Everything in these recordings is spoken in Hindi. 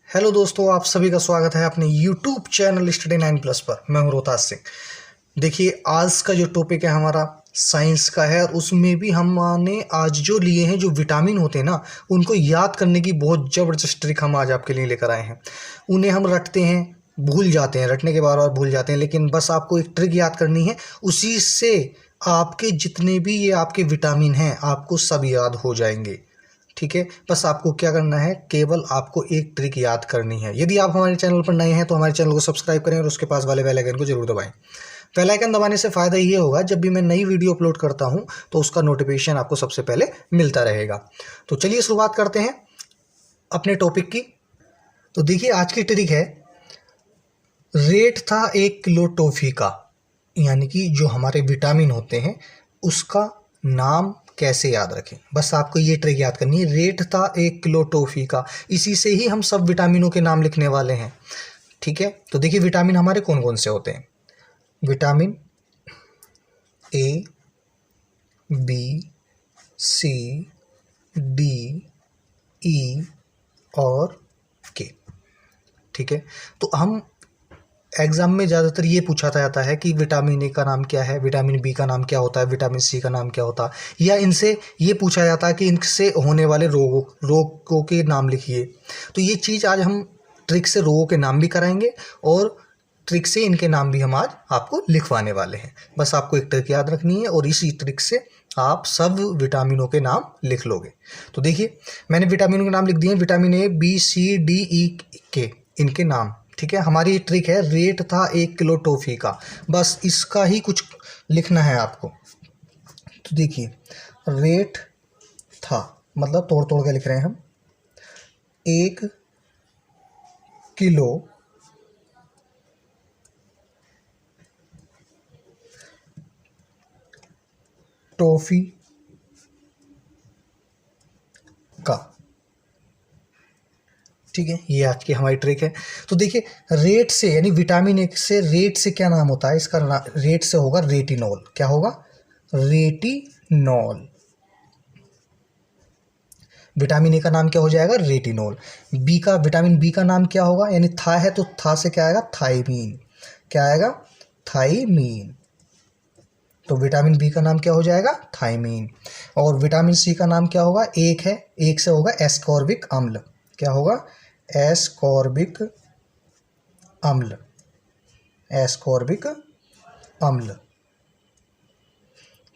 हेलो दोस्तों, आप सभी का स्वागत है अपने YouTube चैनल स्टडी 9+ पर। मैं हूं रोहतास सिंह। देखिए, आज का जो टॉपिक है हमारा साइंस का है और उसमें भी हमने आज जो लिए हैं, जो विटामिन होते हैं ना, उनको याद करने की बहुत ज़बरदस्त ट्रिक हम आज आपके लिए लेकर आए हैं। उन्हें हम रटते हैं, भूल जाते हैं, रटने के बार भूल जाते हैं, लेकिन बस आपको एक ट्रिक याद करनी है। उसी से आपके जितने भी ये आपके विटामिन हैं आपको सब याद हो जाएंगे। ठीक है, बस आपको क्या करना है, केवल आपको एक ट्रिक याद करनी है। यदि आप हमारे चैनल पर नए हैं तो हमारे चैनल को सब्सक्राइब करें और उसके पास वाले बेल आइकन को जरूर दबाएं। बेल आइकन दबाने से फ़ायदा ये होगा, जब भी मैं नई वीडियो अपलोड करता हूं तो उसका नोटिफिकेशन आपको सबसे पहले मिलता रहेगा। तो चलिए शुरुआत करते हैं अपने टॉपिक की। तो देखिए, आज की ट्रिक है, रेट था 1 किलो टॉफ़ी का, यानी कि जो हमारे विटामिन होते हैं उसका नाम कैसे याद रखें। बस आपको ये ट्रिक याद करनी है, रेट था 1 किलो टॉफ़ी का। इसी से ही हम सब विटामिनों के नाम लिखने वाले हैं। ठीक है, तो देखिए विटामिन हमारे कौन कौन से होते हैं। Vitamin A, B, C, D, E और के। ठीक है, तो हम एग्जाम में ज़्यादातर ये पूछा जाता है कि विटामिन ए का नाम क्या है, विटामिन बी का नाम क्या होता है, विटामिन सी का नाम क्या होता है, या इनसे ये पूछा जाता है कि इनसे होने वाले रोगों के नाम लिखिए। तो ये चीज़ आज हम ट्रिक से रोगों के नाम भी कराएंगे और ट्रिक से इनके नाम भी हम आज आपको लिखवाने वाले हैं। बस आपको एक ट्रिक याद रखनी है और इसी ट्रिक से आप सब विटामिनों के नाम लिख लोगे। तो देखिए, मैंने विटामिनों के नाम लिख दिए, vitamin A, B, C, D, E, K, इनके नाम। ठीक है, हमारी ट्रिक है, रेट था 1 किलो टॉफ़ी का। बस इसका ही कुछ लिखना है आपको। तो देखिए, रेट था मतलब तोड़ तोड़ के लिख रहे हैं हम। 1 किलो टॉफ़ी का। ठीक है, ये आज की हमारी ट्रिक है। तो देखिए, रेट से यानी विटामिन ए से रेट से क्या नाम होता है, इसका रेट से होगा रेटिनॉल। क्या होगा? रेटिनॉल। विटामिन ए का नाम क्या हो जाएगा? रेटिनॉल। बी का, विटामिन बी का नाम क्या होगा, यानी था है तो था से क्या आएगा? थायमीन। क्या आएगा? थायमीन। तो विटामिन बी का नाम क्या हो जाएगा? थायमीन। और विटामिन सी का नाम क्या होगा? एक है, एक से होगा एस्कॉर्बिक अम्ल। क्या होगा? एस्कॉर्बिक अम्ल। एस्कॉर्बिक अम्ल।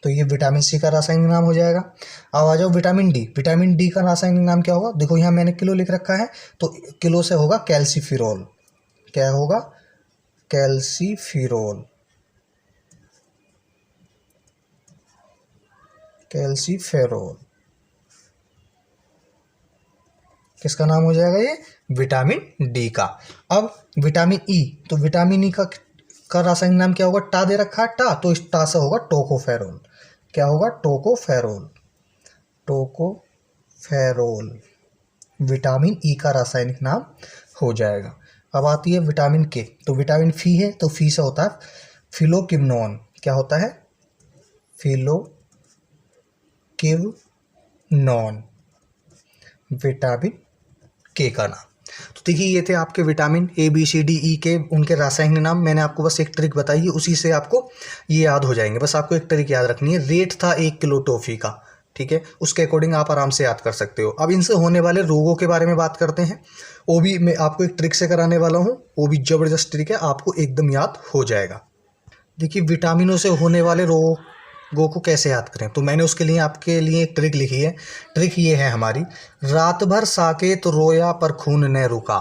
तो ये विटामिन सी का रासायनिक नाम हो जाएगा। अब आ जाओ विटामिन डी। विटामिन डी का रासायनिक नाम क्या होगा? देखो यहाँ मैंने किलो लिख रखा है, तो किलो से होगा कैल्सीफिरोल। क्या होगा? कैल्सीफिरोल। कैल्सीफेरोल। किसका नाम हो जाएगा ये? विटामिन डी का। अब विटामिन ई, तो विटामिन ई का रासायनिक नाम क्या होगा? टा दे रखा है, टा, तो इस टा से होगा टोकोफेरोल। क्या होगा? टोकोफेरोल। टोकोफेरोल विटामिन ई का रासायनिक नाम हो जाएगा। अब आती है विटामिन के। तो विटामिन फी है, तो फी से होता है फिलोकिनोन। क्या होता है? फिलोकिनोन। विटामिन के का नाम। तो देखिए, ये थे आपके vitamin A, B, C, D, E K, उनके रासायनिक नाम। मैंने आपको बस एक ट्रिक बताई है, उसी से आपको ये याद हो जाएंगे। बस आपको एक ट्रिक याद रखनी है, रेट था 1 किलो टॉफ़ी का। ठीक है, उसके अकॉर्डिंग आप आराम से याद कर सकते हो। अब इनसे होने वाले रोगों के बारे में बात करते हैं। वो भी मैं आपको एक ट्रिक से कराने वाला हूँ, वो भी ज़बरदस्त ट्रिक है, आपको एकदम याद हो जाएगा। देखिए, विटामिनों से होने वाले रोगों को कैसे याद करें, तो मैंने उसके लिए आपके लिए एक ट्रिक लिखी है। ट्रिक ये है हमारी, रात भर साकेत रोया पर खून न रुका।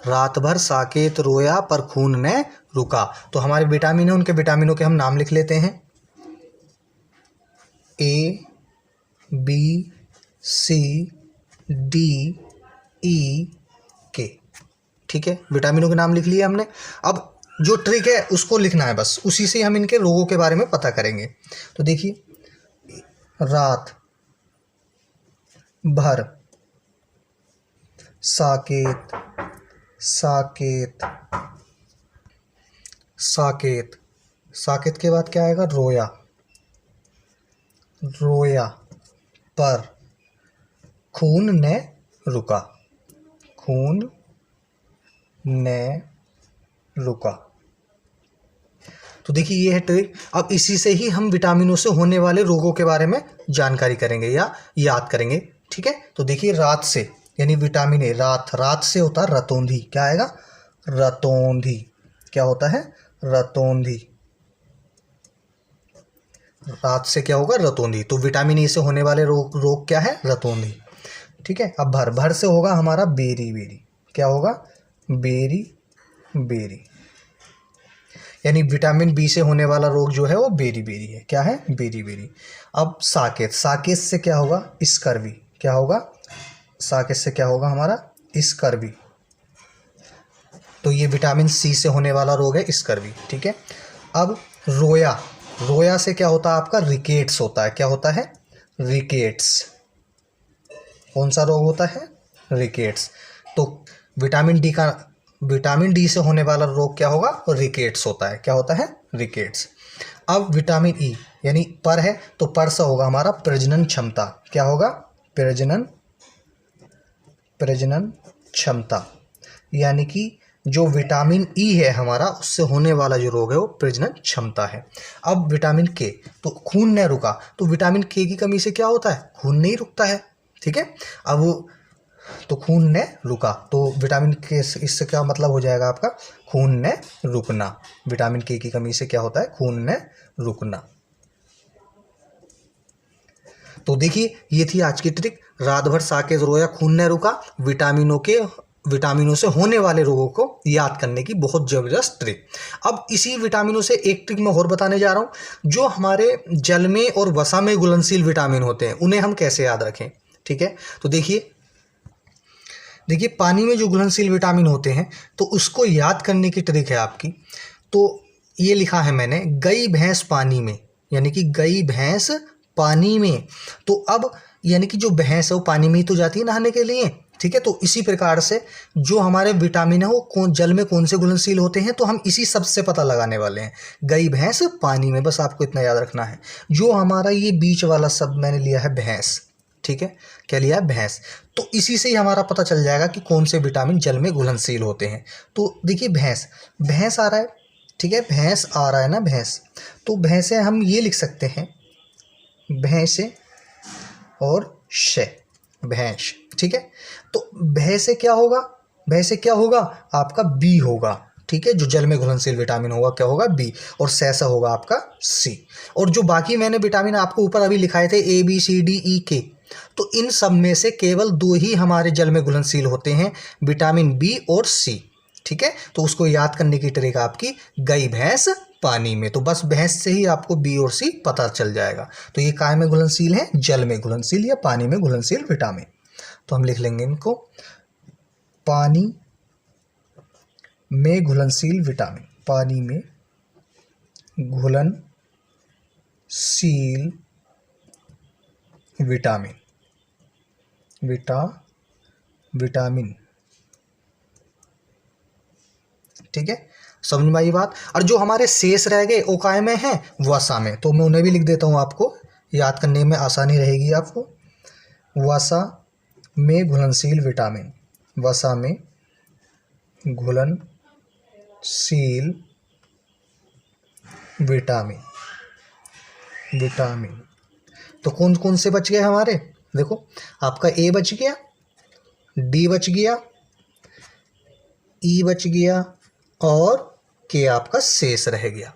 रात भर साकेत रोया पर खून न रुका। तो हमारे विटामिन है, उनके विटामिनों के हम नाम लिख लेते हैं। ए, बी, सी, डी, ई, के। ठीक है, विटामिनों के नाम लिख लिए हमने। अब जो ट्रिक है उसको लिखना है, बस उसी से हम इनके रोगों के बारे में पता करेंगे। तो देखिए, रात भर साकेत, साकेत, साकेत, साकेत के बाद क्या आएगा? रोया। रोया पर खून ने रुका। खून ने रुका। तो देखिए ये है ट्रिक। अब इसी से ही हम विटामिनों से होने वाले रोगों के बारे में जानकारी करेंगे या याद करेंगे। ठीक है, तो देखिए रात से यानी विटामिन ए, रात से होता है रतौंधी। क्या आएगा? रतौंधी। क्या होता है? रतौंधी। रात से क्या होगा? रतौंधी। तो विटामिन ए से होने वाले रोग क्या है? रतौंधी। ठीक है, अब भर से होगा हमारा बेरी बेरी। क्या होगा? Beriberi. यानी विटामिन बी से होने वाला रोग जो है वो बेरी बेरी है। क्या है? Beriberi. अब साकेत से क्या होगा? स्कर्वी। क्या होगा? साकेत से क्या होगा हमारा? स्कर्वी। तो ये विटामिन सी से होने वाला रोग है स्कर्वी। ठीक है, अब रोया से क्या होता है आपका? रिकेट्स होता है। क्या होता है? रिकेट्स। कौन सा रोग होता है? रिकेट्स। तो विटामिन डी से होने वाला रोग क्या होगा? रिकेट्स होता है। क्या होता है? रिकेट्स। अब विटामिन ई यानी पर है, तो पर से होगा हमारा प्रजनन क्षमता। क्या होगा? प्रजनन क्षमता। यानी कि जो विटामिन ई है हमारा, उससे होने वाला जो रोग है वो प्रजनन क्षमता है। अब विटामिन के, तो खून न रुका। तो विटामिन के की कमी से क्या होता है? खून नहीं रुकता है। ठीक है, अब तो खून ने रुका, तो विटामिन के इससे क्या मतलब हो जाएगा आपका? खून ने रुकना। विटामिन के की कमी से क्या होता है? खून ने रुकना। तो देखिए ये थी आज की ट्रिक। रात भर साकेत रोया, खून ने रुका। विटामिनों से होने वाले रोगों को याद करने की बहुत जबरदस्त ट्रिक। अब इसी विटामिनों से एक ट्रिक मैं और बताने जा रहा हूं। जो हमारे जल में और वसा में घुलनशील विटामिन होते हैं, उन्हें हम कैसे याद रखें। ठीक है, तो देखिए पानी में जो घुलनशील विटामिन होते हैं, तो उसको याद करने की ट्रिक है आपकी। तो ये लिखा है मैंने, गई भैंस पानी में, यानी कि गई भैंस पानी में। तो अब यानी कि जो भैंस है वो पानी में ही तो जाती है नहाने के लिए। ठीक है, तो इसी प्रकार से जो हमारे विटामिन है वो जल में कौन से घुलनशील होते हैं, तो हम इसी सब से पता लगाने वाले हैं। गई भैंस पानी में, बस आपको इतना याद रखना है। जो हमारा ये बीच वाला शब्द मैंने लिया है भैंस। ठीक है, क्या लिया है? भैंस। तो इसी से ही हमारा पता चल जाएगा कि कौन से विटामिन जल में घुलनशील होते हैं। तो देखिए भैंस आ रहा है। ठीक है, भैंस आ रहा है ना, भैंस। तो भैंसे हम ये लिख सकते हैं, भैंसे और शे, भैंस। ठीक है, तो भैंसे क्या होगा आपका? बी होगा। ठीक है, जो जल में घुलनशील विटामिन होगा क्या होगा? बी। और सैसा होगा आपका सी। और जो बाकी मैंने विटामिन आपको ऊपर अभी लिखाए थे ए बी सी डी ई के, तो इन सब में से केवल 2 ही हमारे जल में घुलनशील होते हैं, विटामिन बी और सी। ठीक है, तो उसको याद करने की ट्रिक आपकी गई भैंस पानी में। तो बस भैंस से ही आपको बी और सी पता चल जाएगा। तो ये काय में घुलनशील है? जल में घुलनशील या पानी में घुलनशील विटामिन। तो हम लिख लेंगे इनको, पानी में घुलनशील विटामिन। पानी में घुलनशील विटामिन। ठीक है, समझ में आई बात। और जो हमारे शेष रह गए वो काय में हैं? वसा में। तो मैं उन्हें भी लिख देता हूँ, आपको याद करने में आसानी रहेगी आपको। वसा में घुलनशील विटामिन। वसा में घुलनशील विटामिन। तो कौन कौन से बच गए हमारे? देखो, आपका ए बच गया, डी बच गया, ई बच गया और के आपका शेष रह गया।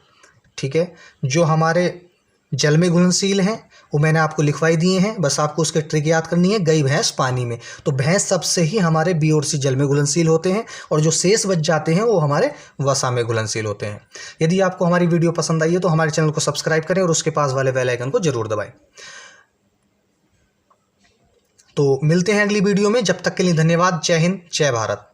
ठीक है, जो हमारे जल में घुलनशील हैं वो मैंने आपको लिखवाई दिए हैं, बस आपको उसके ट्रिक याद करनी है। गई भैंस पानी में, तो भैंस सबसे ही हमारे बी और सी जल में घुलनशील होते हैं, और जो शेष बच जाते हैं वो हमारे वसा में घुलनशील होते हैं। यदि आपको हमारी वीडियो पसंद आई है तो हमारे चैनल को सब्सक्राइब करें और उसके पास वाले बेल आइकन को जरूर दबाएं। तो मिलते हैं अगली वीडियो में, जब तक के लिए धन्यवाद। जय हिंद, जय भारत।